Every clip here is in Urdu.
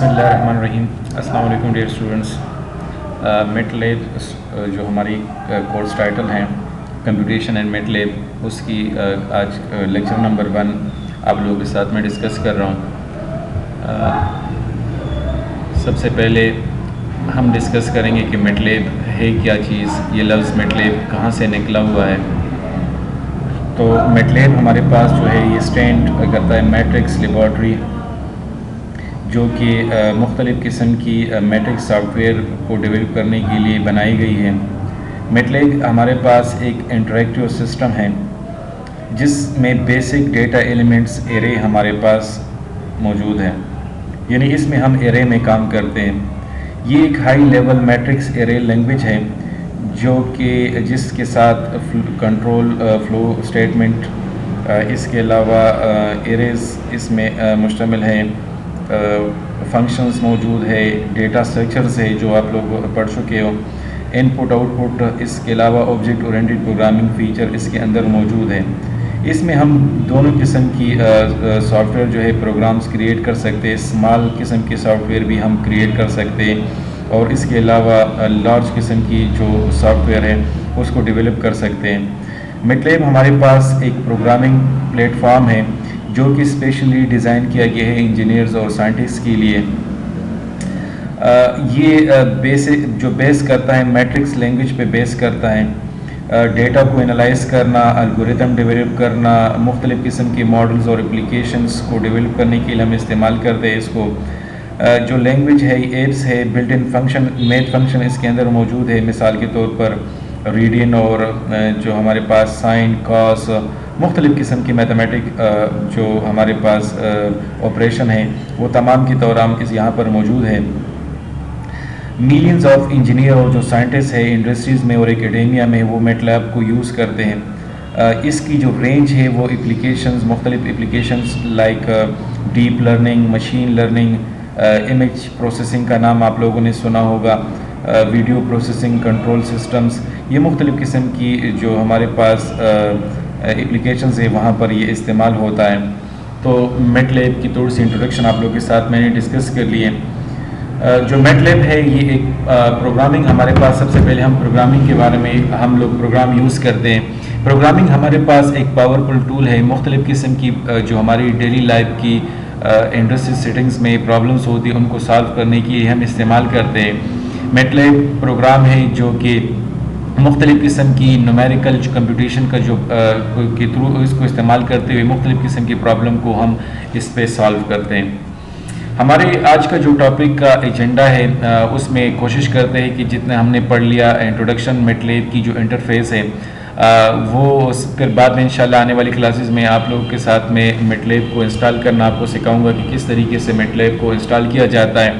بسم اللہ الرحمن الرحیم. السلام علیکم ڈیئر اسٹوڈنٹس. میٹ لیب جو ہماری کورس ٹائٹل ہیں کمپیوٹیشن اینڈ میٹ لیب, اس کی آج لیکچر نمبر 1 آپ لوگوں کے ساتھ میں ڈسکس کر رہا ہوں. سب سے پہلے ہم ڈسکس کریں گے کہ میٹ لیب ہے کیا چیز, یہ لفظ میٹ لیب کہاں سے نکلا ہوا ہے. تو میٹ لیب ہمارے پاس جو ہے یہ اسٹینڈ کرتا ہے میٹرکس لیبارٹری, جو کہ مختلف قسم کی میٹرکس سافٹ ویئر کو ڈیولپ کرنے کے لیے بنائی گئی ہے. میٹ لیب ہمارے پاس ایک انٹریکٹیو سسٹم ہے جس میں بیسک ڈیٹا ایلیمنٹس ایرے ہمارے پاس موجود ہیں, یعنی اس میں ہم ایرے میں کام کرتے ہیں. یہ ایک high level matrix array language ہے جو کہ جس کے ساتھ کنٹرول فلو اسٹیٹمنٹ, اس کے علاوہ ایریز اس میں مشتمل ہیں, فنکشنز موجود ہے, ڈیٹا اسٹرکچرز ہے جو آپ لوگ پڑھ چکے ہو, ان پٹ آؤٹ پٹ, اس کے علاوہ آبجیکٹ اورینٹڈ پروگرامنگ فیچر اس کے اندر موجود ہے. اس میں ہم دونوں قسم کی سافٹ ویئر جو ہے پروگرامز کریٹ کر سکتے ہیں. اسمال قسم کے سافٹ ویئر بھی ہم کریٹ کر سکتے ہیں, اور اس کے علاوہ لارج قسم کی جو سافٹ ویئر ہے اس کو ڈیولپ کر سکتے ہیں. میٹ لیب ہمارے پاس ایک پروگرامنگ پلیٹ فارم ہے جو کہ اسپیشلی ڈیزائن کیا گیا ہے انجینئرز اور سائنٹسٹ کے لیے. یہ بیس کرتا ہے میٹرکس لینگویج پہ بیس کرتا ہے. ڈیٹا کو انالائز کرنا, الگوریتم ڈیولپ کرنا, مختلف قسم کے ماڈلز اور اپلیکیشنز کو ڈیولپ کرنے کے لیے ہم استعمال کرتے ہیں اس کو. جو لینگویج ہے ایپس ہے, built in function, math function اس کے اندر موجود ہے. مثال کے طور پر ریڈین اور جو ہمارے پاس سائن, کاس, مختلف قسم کی میتھمیٹک جو ہمارے پاس آپریشن ہیں وہ تمام کی طور یہاں پر موجود ہے. ملینز آف انجینئر اور جو سائنٹسٹ ہے انڈسٹریز میں اور اکیڈیمیا میں وہ میٹ لیب کو یوز کرتے ہیں. اس کی جو رینج ہے وہ اپلیکیشنز, مختلف applications like deep learning, machine learning, image processing کا نام آپ لوگوں نے سنا ہوگا, ویڈیو پروسیسنگ, کنٹرول سسٹمز, یہ مختلف قسم کی جو ہمارے پاس اپلیکیشنز ہے وہاں پر یہ استعمال ہوتا ہے. تو میٹ لیب کی تھوڑی سی انٹروڈکشن آپ لوگوں کے ساتھ میں نے ڈسکس کر لی ہے. جو میٹ لیب ہے یہ ایک پروگرامنگ, ہمارے پاس سب سے پہلے ہم پروگرامنگ کے بارے میں ہم لوگ پروگرام یوز کرتے ہیں. پروگرامنگ ہمارے پاس ایک پاورفل ٹول ہے. مختلف قسم کی جو ہماری ڈیلی لائف کی انڈسٹری سیٹنگز میں پرابلمس ہوتی ہیں ان کو سالو کرنے کے لیے ہم استعمال کرتے ہیں. میٹ لیب پروگرام ہے جو کہ مختلف قسم کی نومیریکل کمپیوٹیشن کا جو کے تھرو اس کو استعمال کرتے ہوئے مختلف قسم کی پرابلم کو ہم اس پہ سالو کرتے ہیں. ہمارے آج کا جو ٹاپک کا ایجنڈا ہے اس میں کوشش کرتے ہیں کہ جتنا ہم نے پڑھ لیا انٹروڈکشن میٹ لیب کی جو انٹرفیس ہے وہ پھر بعد میں انشاءاللہ آنے والی کلاسز میں آپ لوگوں کے ساتھ میں میٹ لیب کو انسٹال کرنا آپ کو سکھاؤں گا کہ کس طریقے سے میٹ لیب کو انسٹال کیا جاتا ہے.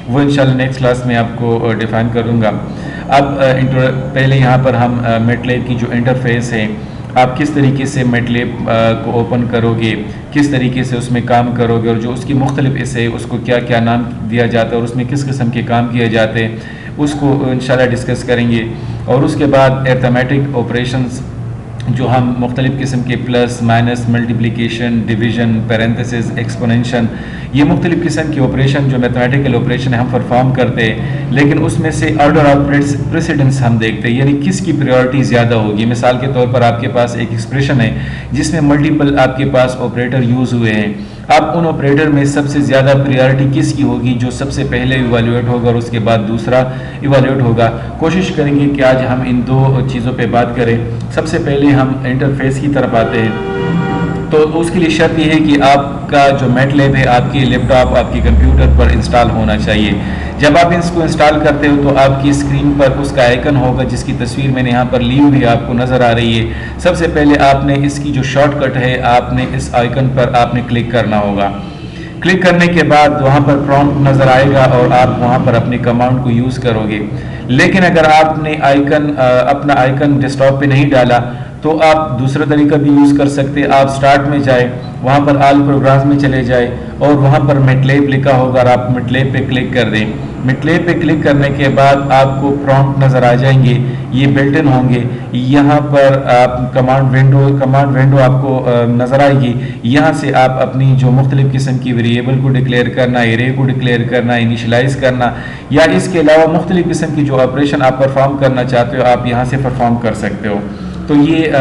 وہ انشاءاللہ نیکسٹ کلاس میں آپ کو ڈیفائن کروں گا. اب پہلے یہاں پر ہم میٹ لیب کی جو انٹرفیس ہے, آپ کس طریقے سے میٹ لیب کو اوپن کرو گے, کس طریقے سے اس میں کام کرو گے, اور جو اس کی مختلف حصے اس کو کیا کیا نام دیا جاتا ہے اور اس میں کس قسم کے کام کیے جاتے ہیں اس کو انشاءاللہ ڈسکس کریں گے. اور اس کے بعد ارتھمیٹک آپریشنز جو ہم مختلف قسم کے plus, minus, multiplication, division, parentheses, exponentiation, یہ مختلف قسم کی آپریشن جو میتھمیٹیکل آپریشن ہم پرفارم کرتے ہیں, لیکن اس میں سے آرڈر آف پریسیڈنس ہم دیکھتے ہیں, یعنی کس کی پریورٹی زیادہ ہوگی. مثال کے طور پر آپ کے پاس ایک ایکسپریشن ہے جس میں ملٹیپل آپ کے پاس آپریٹر یوز ہوئے ہیں. اب ان آپریٹر میں سب سے زیادہ پریورٹی کس کی ہوگی, جو سب سے پہلے ایویلویٹ ہوگا اور اس کے بعد دوسرا ایویلویٹ ہوگا. کوشش کریں گے کہ آج ہم ان دو چیزوں پہ بات کریں. سب سے پہلے ہم انٹرفیس کی طرف آتے ہیں. تو اس کے لیے شرط یہ ہے کہ آپ کا جو میٹ لیب ہے آپ کی لیپ ٹاپ, آپ کی کمپیوٹر پر انسٹال ہونا چاہیے. جب آپ اس کو انسٹال کرتے ہو تو آپ کی اسکرین پر اس کا آئیکن ہوگا جس کی تصویر میں نے یہاں پر لی ہوئی آپ کو نظر آ رہی ہے. سب سے پہلے آپ نے اس کی جو شارٹ کٹ ہے آپ نے اس آئیکن پر آپ نے کلک کرنا ہوگا. کلک کرنے کے بعد وہاں پر پرومپٹ نظر آئے گا اور آپ وہاں پر اپنے کمانڈ کو یوز کرو گے. لیکن اگر آپ نے اپنا آئیکن ڈیسک ٹاپ پہ نہیں ڈالا تو آپ دوسرا طریقہ بھی یوز کر سکتے. آپ سٹارٹ میں جائیں, وہاں پر آل پروگرامز میں چلے جائیں اور وہاں پر میٹ لیب لکھا ہوگا اور آپ میٹ لیب پہ کلک کر دیں. میٹلیب پہ کلک کرنے کے بعد آپ کو پرومپٹ نظر آ جائیں گے، یہ بلٹ ان ہوں گے. یہاں پر آپ کمانڈ ونڈو آپ کو نظر آئے گی. یہاں سے آپ اپنی جو مختلف قسم کی ویریبل کو ڈکلیئر کرنا، ایرے کو ڈکلیئر کرنا، انیشلائز کرنا، یا اس کے علاوہ مختلف قسم کی جو آپریشن آپ پرفارم کرنا چاہتے ہو آپ یہاں سے پرفارم کر سکتے ہو. تو یہ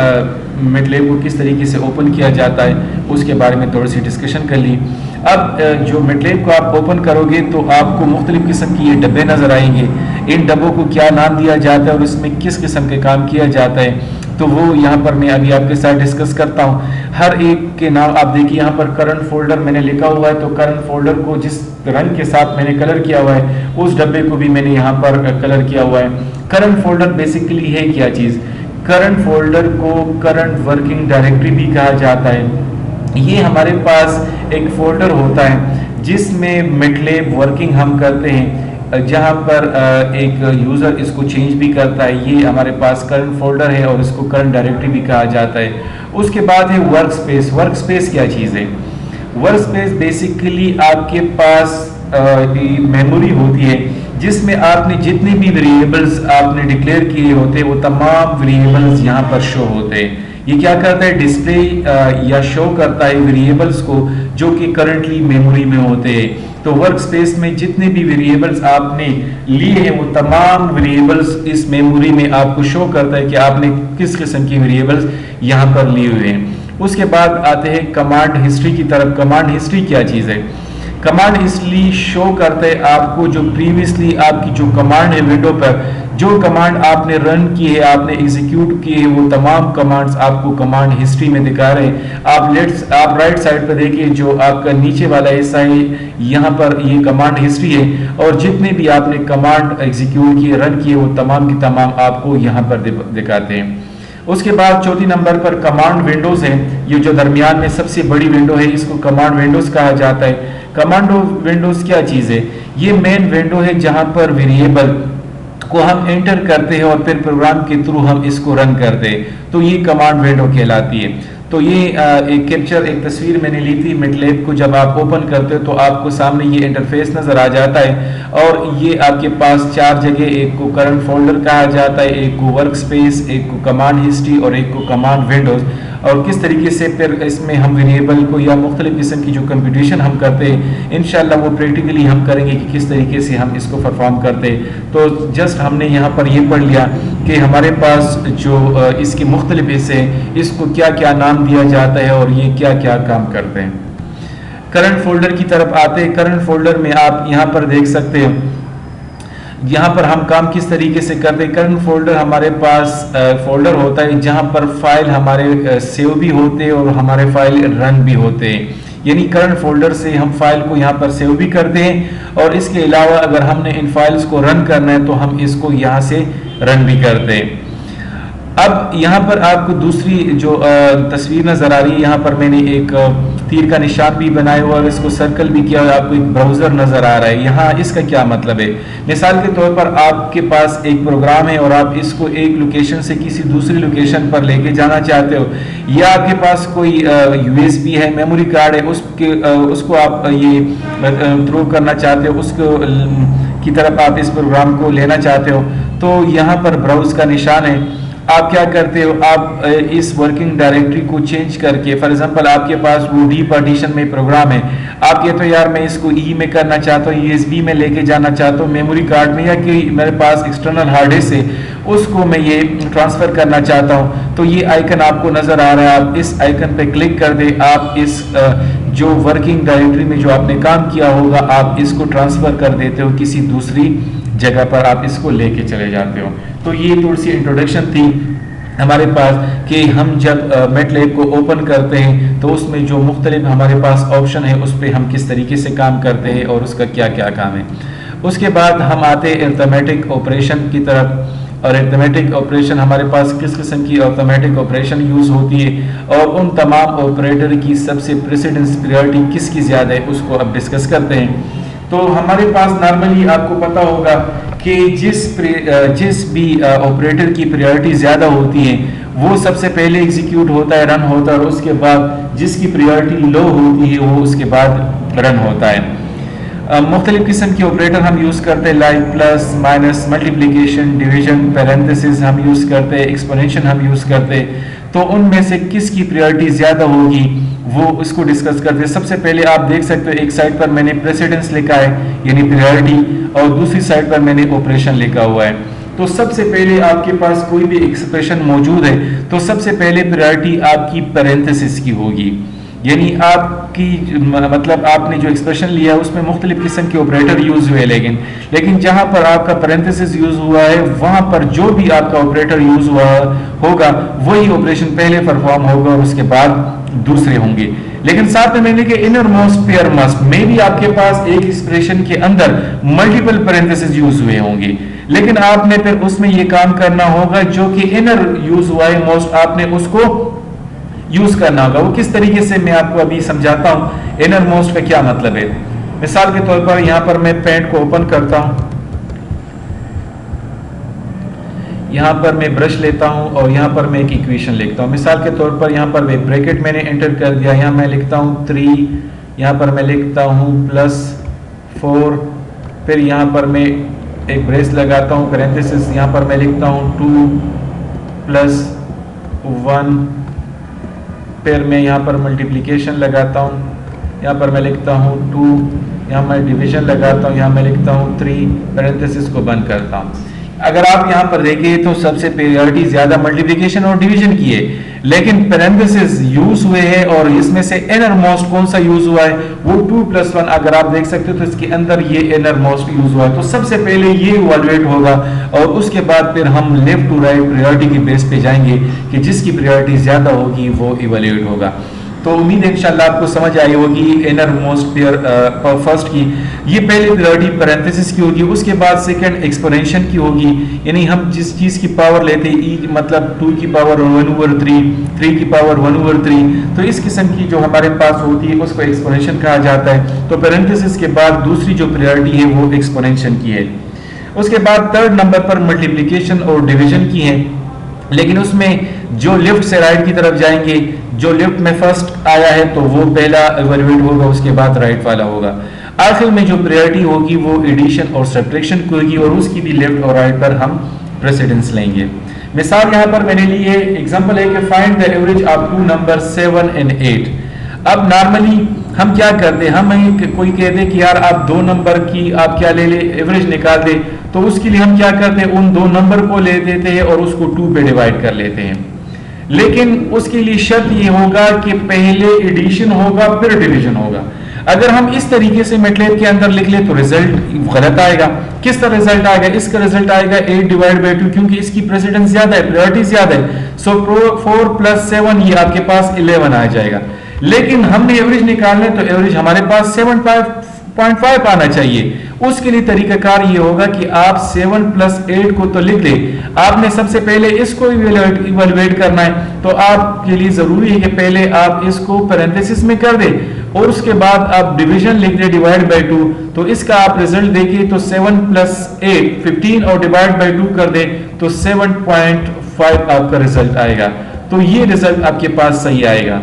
میٹلیب کو کس طریقے سے اوپن کیا جاتا ہے اس کے بارے میں تھوڑی سی ڈسکشن کر لی. اب جو میٹلیب کو آپ اوپن کرو گے تو آپ کو مختلف قسم کی یہ ڈبے نظر آئیں گے. ان ڈبوں کو کیا نام دیا جاتا ہے اور اس میں کس قسم کے کام کیا جاتا ہے تو وہ یہاں پر میں ابھی آپ کے ساتھ ڈسکس کرتا ہوں. ہر ایک کے نام آپ دیکھیے، یہاں پر کرنٹ فولڈر میں نے لکھا ہوا ہے، تو کرنٹ فولڈر کو جس رنگ کے ساتھ میں نے کلر کیا ہوا ہے اس ڈبے کو بھی میں نے یہاں پر کلر کیا ہوا ہے. کرنٹ فولڈر بیسیکلی ہے کیا چیز؟ کرنٹ فولڈر کو کرنٹ ورکنگ ڈائریکٹری بھی کہا جاتا ہے. یہ ہمارے پاس ایک فولڈر ہوتا ہے جس میں میٹلیب ورکنگ ہم کرتے ہیں، جہاں پر ایک یوزر اس کو چینج بھی کرتا ہے. یہ ہمارے پاس کرنٹ فولڈر ہے اور اس کو کرنٹ ڈائریکٹری بھی کہا جاتا ہے. اس کے بعد ہے ورک سپیس. ورک سپیس کیا چیز ہے؟ ورک سپیس بیسیکلی آپ کے پاس میموری ہوتی ہے جس میں آپ نے جتنے بھی ویریبلز آپ نے ڈکلیئر کیے ہوتے ہیں وہ تمام ویریبلز یہاں پر شو ہوتے ہیں. یہ کیا کرتا ہے؟ ڈسپلے یا شو کرتا ہے ویریبلز کو جو کہ کرنٹلی میموری میں ہوتے ہیں. تو ورک سپیس میں جتنے بھی ویریبلز آپ نے لیے ہیں وہ تمام ویریبلز اس میموری میں آپ کو شو کرتا ہے کہ آپ نے کس قسم کی ویریبلز یہاں پر لیے ہوئے ہیں. اس کے بعد آتے ہیں کمانڈ ہسٹری کی طرف. کمانڈ ہسٹری کیا چیز ہے؟ کمانڈ ہسٹری شو کرتا ہے آپ کو جو پریویسلی آپ کی جو کمانڈ ہے ونڈو پر، جو کمانڈ آپ نے رن کی ہے، آپ نے ایگزیکیوٹ کی ہے، وہ تمام کمانڈز آپ کو کمانڈ ہسٹری میں دکھا رہے ہیں. آپ رائٹ سائڈ پر دیکھیے جو آپ کا نیچے والا حصہ ہے، یہاں پر یہ کمانڈ ہسٹری ہے اور جتنے بھی آپ نے کمانڈ ایگزیکیوٹ کیے، رن کیے، وہ تمام کی تمام آپ کو یہاں پر دکھاتے ہیں. اس کے بعد چوتھی نمبر پر کمانڈ ونڈوز ہیں. یہ جو درمیان میں سب سے بڑی ونڈو ہے اس کو کمانڈ ونڈوز کہا جاتا ہے. کمانڈ ونڈوز کیا چیز ہے؟ یہ مین ونڈو ہے جہاں پر ویریبل کو ہم انٹر کرتے ہیں اور پھر پروگرام کے تھرو ہم اس کو رن کرتے ہیں، تو یہ کمانڈ ونڈو کہلاتی ہے. تو یہ ایک کیپچر، ایک تصویر میں نے لی تھی. میٹلیب کو جب آپ اوپن کرتے ہو تو آپ کو سامنے یہ انٹرفیس نظر آ جاتا ہے اور یہ آپ کے پاس چار جگہ، ایک کو کرنٹ فولڈر کہا جاتا ہے، ایک کو ورک سپیس، ایک کو کمانڈ ہسٹری اور ایک کو کمانڈ ونڈوز. اور کس طریقے سے پھر اس میں ہم ویریبل کو یا مختلف قسم کی جو کمپیوٹیشن ہم کرتے ہیں انشاءاللہ وہ پریکٹیکلی ہم کریں گے کہ کس طریقے سے ہم اس کو پرفارم کرتے ہیں. تو جسٹ ہم نے یہاں پر یہ پڑھ لیا کہ ہمارے پاس جو اس کے مختلف حصے ہیں اس کو کیا کیا نام دیا جاتا ہے اور یہ کیا کیا کام کرتے ہیں. کرنٹ فولڈر کی طرف آتے ہیں. کرنٹ فولڈر میں آپ یہاں پر دیکھ سکتے ہیں یہاں پر ہم کام کس طریقے سے کرتے ہیں. کرنٹ فولڈر ہمارے پاس فولڈر ہوتا ہے جہاں پر فائل ہمارے سیو بھی ہوتے ہیں اور ہمارے فائل رن بھی ہوتے ہیں. یعنی کرنٹ فولڈر سے ہم فائل کو یہاں پر سیو بھی کرتے ہیں اور اس کے علاوہ اگر ہم نے ان فائلز کو رن کرنا ہے تو ہم اس کو یہاں سے رن بھی کرتے ہیں. اب یہاں پر آپ کو دوسری جو تصویر نظر آ رہی ہے، یہاں پر میں نے ایک تیر کا نشان بھی بنایا ہوا اور اس کو سرکل بھی کیا ہوا. آپ کو ایک براؤزر نظر آ رہا ہے. یہاں اس کا کیا مطلب ہے؟ مثال کے طور پر آپ کے پاس ایک پروگرام ہے اور آپ اس کو ایک لوکیشن سے کسی دوسری لوکیشن پر لے کے جانا چاہتے ہو، یا آپ کے پاس کوئی یو ایس بی ہے، میموری کارڈ ہے، اس کو آپ یہ تھرو کرنا چاہتے ہو، اس کو کی طرف آپ اس پروگرام کو لینا چاہتے ہو، تو یہاں پر براؤز کا نشان ہے. آپ کیا کرتے ہو؟ آپ اس ورکنگ ڈائریکٹری کو چینج کر کے، فار ایگزامپل آپ کے پاس وہ ڈی پارٹیشن میں پروگرام ہے، آپ کہتے ہو یار میں اس کو ای میں کرنا چاہتا ہوں، یو ایس بی میں لے کے جانا چاہتا ہوں، میموری کارڈ میں، یا کہ میرے پاس ایکسٹرنل ہارڈ ڈسک ہے اس کو میں یہ ٹرانسفر کرنا چاہتا ہوں. تو یہ آئیکن آپ کو نظر آ رہا ہے، آپ اس آئیکن پہ کلک کر دیں. آپ اس جو ورکنگ ڈائریکٹری میں جو آپ نے کام کیا ہوگا آپ اس کو ٹرانسفر کر دیتے ہو کسی دوسری جگہ پر، آپ اس کو لے کے چلے جاتے ہو. تو یہ تھوڑی سی انٹروڈکشن تھی ہمارے پاس کہ ہم جب میٹلیب کو اوپن کرتے ہیں تو اس میں جو مختلف ہمارے پاس آپشن ہے اس پہ ہم کس طریقے سے کام کرتے ہیں اور اس کا کیا کیا کام ہے. اس کے بعد ہم آتے ہیں ارتھمیٹک آپریشن کی طرف. اور ارتھمیٹک آپریشن ہمارے پاس کس قسم کی ارتھمیٹک آپریشن یوز ہوتی ہے اور ان تمام آپریٹر کی سب سے پریسیڈنس پریورٹی کس کی زیادہ ہے اس کو اب ڈسکس کرتے ہیں. تو ہمارے پاس نارملی آپ کو پتا ہوگا کہ جس بھی آپریٹر کی پریورٹی زیادہ ہوتی ہے وہ سب سے پہلے ایگزیکیوٹ ہوتا ہے، رن ہوتا ہے، اور اس کے بعد جس کی پریورٹی لو ہوتی ہے وہ اس کے بعد رن ہوتا ہے. مختلف قسم کے آپریٹر ہم یوز کرتے ہیں، like plus minus, multiplication, division, parentheses ہم یوز کرتے ہیں، ایکسپوننشن ہم یوز کرتے ہیں. تو ان میں سے کس کی پریورٹی زیادہ ہوگی وہ اس کو ڈسکس کرتے ہیں. سب سے پہلے آپ دیکھ سکتے ہو ایک سائڈ پر میں نے پریسیڈنس لکھا ہے یعنی پریورٹی، اور دوسری سائڈ پر میں نے آپریشن لکھا ہوا ہے. تو سب سے پہلے آپ کے پاس کوئی بھی ایکسپریشن موجود ہے تو سب سے پہلے پریورٹی آپ کی پیرنتھسز کی ہوگی، یعنی آپ کی مطلب آپ نے جو ایکسپریشن لیا اس میں مختلف قسم کے آپریٹر یوز ہوئے، لیکن جہاں پر آپ کا پیرنتھسز یوز ہوا ہے وہاں پر جو بھی آپ کا آپریٹر یوز ہوا ہوگا وہی آپریشن پہلے پرفارم ہوگا اور اس کے بعد دوسرے ہوں گے. لیکن ساتھ میں نے کہ انر موسٹ پیئر مسٹ میں بھی آپ کے پاس ایک ایکسپریشن کے اندر ملٹیپل پیرنتھسز یوز ہوئے ہوں گے، لیکن آپ نے پھر اس میں یہ کام کرنا ہوگا جو کہ انر یوز ہوا ہے موسٹ، آپ نے اس کو یوز کرنا ہوگا. وہ کس طریقے سے میں آپ کو ابھی سمجھاتا ہوں انر موسٹ کا کیا مطلب ہے. مثال کے طور پر یہاں پر میں پینٹ کو اوپن کرتا ہوں، یہاں پر میں برش لیتا ہوں اور یہاں پر میں ایک ایکویشن لکھتا ہوں. مثال کے طور پر یہاں پر ایک بریکٹ میں نے انٹر کر دیا، یہاں میں لکھتا ہوں 3، یہاں پر میں لکھتا ہوں +4، پھر یہاں پر میں ایک بریس لگاتا ہوں پیرنتھسز، یہاں پر میں لکھتا ہوں 2 + 1، پھر میں یہاں پر ملٹیپلیکیشن لگاتا ہوں، یہاں پر میں لکھتا ہوں 2، یہاں میں ڈویژن لگاتا ہوں، یہاں میں لکھتا ہوں 3، پیرنتھسز کو بند کرتا ہوں. اگر آپ یہاں پر دیکھیں تو سب سے پریورٹی زیادہ ملٹیپلیکیشن اور ڈویژن کی ہے، لیکن پیرنتھسز یوز ہوئے ہیں اور اس میں سے انر موسٹ کون سا یوز ہوا ہے وہ 2 + 1. اگر آپ دیکھ سکتے ہو تو اس کے اندر یہ انر موسٹ یوز ہوا ہے. تو سب سے پہلے یہ ایوالویٹ ہوگا اور اس کے بعد پھر ہم لیفٹ ٹو رائٹ پریورٹی کے بیس پہ جائیں گے کہ جس کی پریورٹی زیادہ ہوگی وہ ایوالویٹ ہوگا. تو امید ہے انشاءاللہ آپ کو سمجھ آئی ہوگی انر موسٹ پیئر فرسٹ کی یہ پہلی پریورٹی پیرنتھسز کی ہوگی، اس کے بعد سیکنڈ ایکسپوننشن کی ہوگی، یعنی ہم جس چیز کی پاور لیتے ہیں مطلب 2 کی پاور 1/3، 3 کی پاور 1/3، تو اس قسم کی جو ہمارے پاس ہوتی ہے اس کو ایکسپوننشن کہا جاتا ہے. تو پیرنتھسز کے بعد دوسری جو پریورٹی ہے وہ ایکسپوننشن کی ہے. اس کے بعد تھرڈ نمبر پر ملٹیپلیکیشن اور ڈویژن کی ہے، لیکن اس میں جو لیفٹ سے رائٹ کی طرف جائیں گے، جو لیفٹ میں فرسٹ آیا ہے تو وہ پہلا ایوالویٹ ہوگا، اس کے بعد رائٹ والا ہوگا. آخر میں جو پریورٹی ہوگی وہ ایڈیشن اور سبٹریکشن کی ہوگی اور اس کی بھی لیفٹ اور رائٹ پر ہم پریسیڈنس لیں گے. مثال یہاں پر میں نے لی ہے، ایگزامپل ہے کہ find the average of 2 number 7 and 8. اب نارملی ہم کیا کرتے ہیں، ہم کوئی کہتے ہیں کہ یار آپ 2 نمبر کی آپ کیا لے لے ایوریج نکال دے، تو اس کے لیے ہم کیا کرتے ہیں ان 2 نمبر کو لے دیتے ہیں اور اس کو 2 پہ ڈیوائڈ کر لیتے ہیں. لیکن اس کے لیے شرط یہ ہوگا کہ پہلے ایڈیشن ہوگا پھر ڈویژن ہوگا. اگر ہم اس طریقے سے میٹلیب کے اندر لکھ لیں تو رزلٹ غلط آئے گا. کس طرح رزلٹ آئے گا؟ اس کا رزلٹ آئے گا 8/2 کیونکہ اس کی پریسیڈنس زیادہ ہے، پریورٹی زیادہ ہے. سو 4 + 7 یہ آپ کے پاس 11 آ جائے گا. لیکن ہم نے ایوریج نکالنا ہے تو ایوریج ہمارے پاس 7.5 آنا چاہیے. اس کے لیے طریقہ کار یہ ہوگا کہ آپ 7 + 8 کو تو لکھ لیں، آپ نے سب سے پہلے اس کو ایوالویٹ کرنا ہے تو آپ کے لیے ضروری ہے کہ پہلے آپ اس کو پیرنتھسس میں کر دیں اور اس کے بعد آپ ڈویژن لکھ دیں /2. تو اس کا آپ رزلٹ دیکھیں تو 7 + 8 15 اور /2 کر دیں تو 7.5 آپ کا رزلٹ آئے گا. تو یہ رزلٹ آپ کے پاس صحیح آئے گا.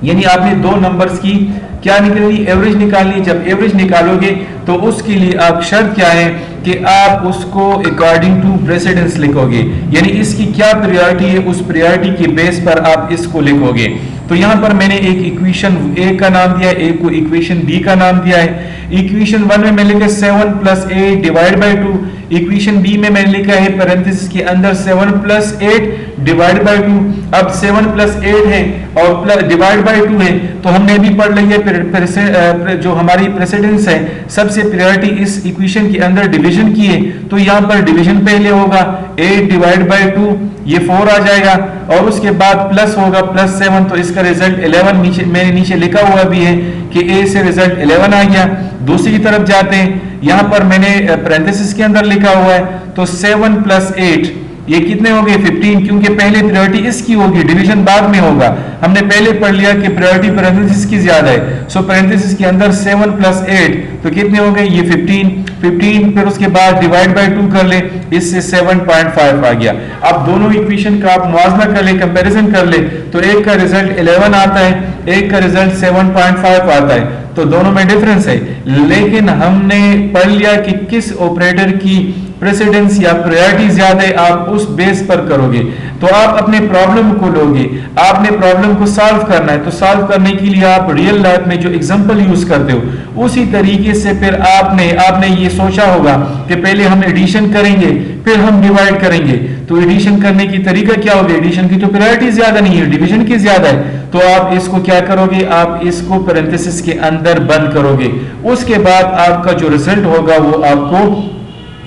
یعنی آپ نے 2 نمبرز کی کیا نکلنی؟ ایوریج نکالنی. جب ایوریج نکالو گے تو اس کے لیے آپ شرط کیا ہے کہ آپ اس کو اکارڈنگ ٹو پریسیڈنس لکھو گے، یعنی اس کی کیا پریورٹی ہے اس پریورٹی کے بیس پر آپ اس کو لکھو گے. تو یہاں پر میں نے ایک ایکویشن A کا نام دیا ہے، ایک کو ایکویشن B کا نام دیا ہے. ایکویشن 1 میں میں لکھا 7 + 8 /2. ایکویشن B میں نے لکھا ہے پیرنتھسس کے اندر 7 + 8 /2. اب 7 + 8 ہے اور /2 ہے تو ہم نے بھی پڑھ لیا جو ہماری پریسیڈنس ہے سب سے پریورٹی اس ایکویشن کے اندر ڈویژن کی ہے. تو یہاں پر ڈویژن پہلے ہوگا 8/2 یہ 4 آ جائے گا اور اس کے بعد پلس ہوگا +7 تو اس کا رزلٹ 11 میں نے نیچے لکھا ہوا بھی ہے کہ A سے رزلٹ 11 آ گیا. دوسری طرف جاتے ہیں، یہاں پر میں نے پیرنتھسس کے اندر لکھا ہوا ہے تو 7 + 8 یہ کتنے ہو گئے 15 کیونکہ پہلے پریورٹی اس کی ہوگی، ڈویژن بعد میں ہوگا. ہم نے پہلے پڑھ لیا کہ پریورٹی پیرنتھسس کی زیادہ ہے. سو پیرنتھسس کے اندر 7 + 8 تو کتنے ہو گئے یہ 15 پھر اس کے بعد /2 کر لیں، اس سے 7.5 آ گیا. اب دونوں ایکویشن کا آپ موازنہ کر لیں، کمپیریزن کر لیں تو ایک کا رزلٹ 11 آتا ہے، ایک کا رزلٹ 7.5 آتا ہے. تو دونوں میں ڈفرنس ہے، لیکن ہم نے پڑھ لیا کہ کس آپریٹر کی پریسیڈنس یا پریورٹی زیادہ ہے، آپ اس بیس پر کرو گے تو آپ اپنے پرابلم کو لو گے، آپ نے پرابلم کو سالو کرنا ہے، تو سالو کرنے کے لیے آپ ریئل لائف میں جو ایگزامپل یوز کرتے ہو اسی طریقے سے پھر آپ نے یہ سوچا ہوگا کہ پہلے ہم ایڈیشن کریں گے پھر ہم ڈیوائڈ کریں گے، تو ایڈیشن کرنے کی طریقہ کیا ہوگا، ایڈیشن کی تو پرائرٹی زیادہ نہیں ہے، ڈویژن کی زیادہ ہے، تو آپ اس کو کیا کرو گے، آپ اس کو پیرنتھیسس کے اندر بند کرو گے، اس کے بعد آپ کا جو ریزلٹ ہوگا وہ آپ کو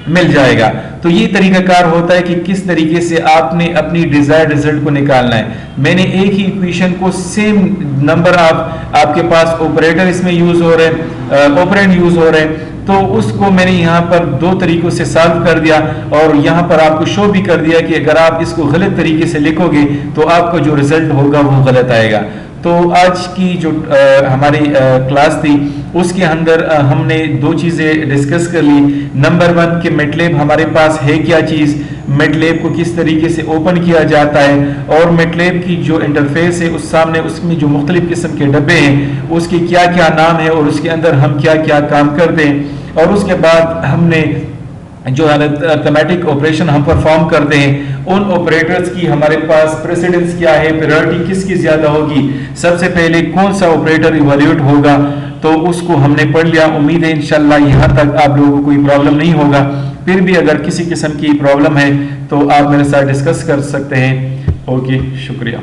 مل جائے گا۔ تو یہ طریقہ کار ہوتا ہے کہ کس طریقے سے آپ نے اپنی ڈیزائر ریزلٹ کو نکالنا ہے۔ میں نے ایک ہی ایکویشن کو سیم نمبر آپ کے پاس آپریٹر اس میں یوز ہو رہے، آپرینڈ یوز ہو رہے، تو اس کو میں نے یہاں پر دو طریقوں سے سالو کر دیا اور یہاں پر آپ کو شو بھی کر دیا کہ اگر آپ اس کو غلط طریقے سے لکھو گے تو آپ کا جو ریزلٹ ہوگا وہ غلط آئے گا۔ تو آج کی جو ہماری کلاس تھی اس کے اندر ہم نے دو چیزیں ڈسکس کر لی۔ نمبر 1 کہ میٹلیب ہمارے پاس ہے کیا چیز، میٹلیب کو کس طریقے سے اوپن کیا جاتا ہے، اور میٹلیب کی جو انٹرفیس ہے اس میں جو مختلف قسم کے ڈبے ہیں اس کے کیا کیا نام ہے اور اس کے اندر ہم کیا کیا کام کرتے ہیں، اور اس کے بعد ہم نے جو ارتھمیٹک آپریشن ہم پرفارم کرتے ہیں ان آپریٹرز کی ہمارے پاس پریسیڈنس کیا ہے، پریورٹی کس کی زیادہ ہوگی، سب سے پہلے کون سا آپریٹر ایویلیوٹ ہوگا، تو اس کو ہم نے پڑھ لیا۔ امید ہے انشاءاللہ یہاں تک آپ لوگوں کو کوئی پرابلم نہیں ہوگا، پھر بھی اگر کسی قسم کی پرابلم ہے تو آپ میرے ساتھ ڈسکس کر سکتے ہیں۔ اوکے، شکریہ۔